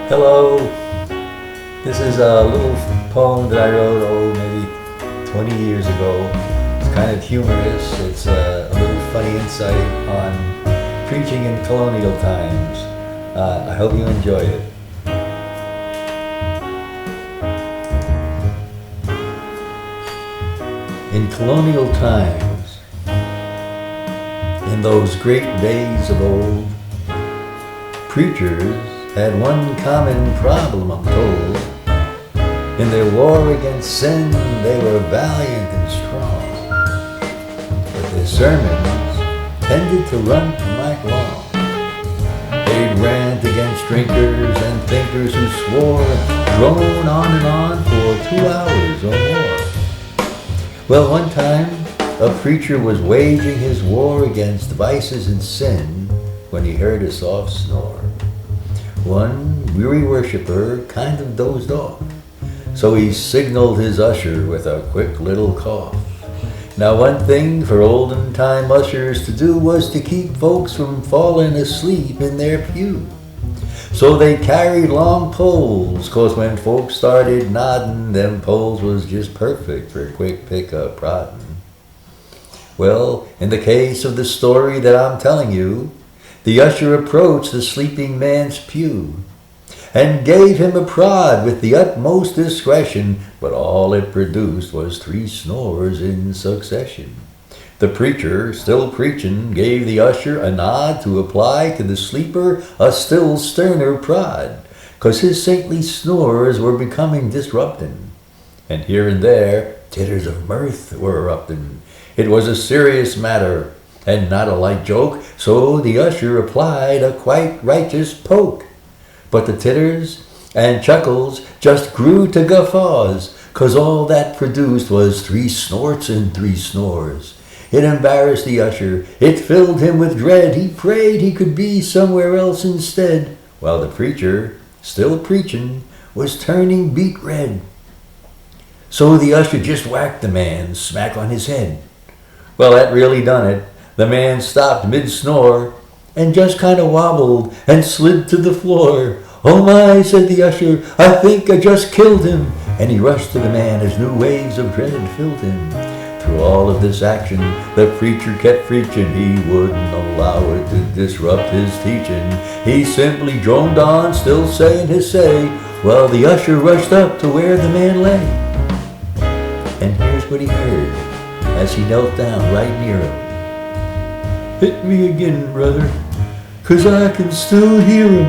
Hello, this is a little poem that I wrote, maybe 20 years ago. It's kind of humorous. It's a little funny insight on preaching in colonial times. I hope you enjoy it. In colonial times, in those great days of old, preachers had one common problem, I'm told. In their war against sin, they were valiant and strong, but their sermons tended to run a mile long. They'd rant against drinkers and thinkers who swore, drone on and on for 2 hours or more. Well, one time, a preacher was waging his war against vices and sin when he heard a soft snore. One weary worshiper kind of dozed off, so he signaled his usher with a quick little cough. Now, one thing for olden time ushers to do was to keep folks from falling asleep in their pew. So they carried long poles, 'cause when folks started nodding, them poles was just perfect for quick pickup prodding. Well, in the case of the story that I'm telling you, the usher approached the sleeping man's pew and gave him a prod with the utmost discretion, but all it produced was 3 snores in succession. The preacher, still preaching, gave the usher a nod to apply to the sleeper a still sterner prod, 'cause his saintly snores were becoming disrupting, and here and there titters of mirth were erupting. It was a serious matter, and not a light joke, so the usher applied a quite righteous poke. But the titters and chuckles just grew to guffaws, 'cause all that produced was 3 snorts and 3 snores. It embarrassed the usher, it filled him with dread, he prayed he could be somewhere else instead, while the preacher, still preaching, was turning beet red. So the usher just whacked the man smack on his head. Well, that really done it. The man stopped mid-snore and just kind of wobbled and slid to the floor. "Oh my," said the usher, "I think I just killed him." And he rushed to the man as new waves of dread filled him. Through all of this action, the preacher kept preaching. He wouldn't allow it to disrupt his teaching. He simply droned on, still saying his say, while the usher rushed up to where the man lay. And here's what he heard as he knelt down right near him. "Hit me again, brother, 'cause I can still hear him.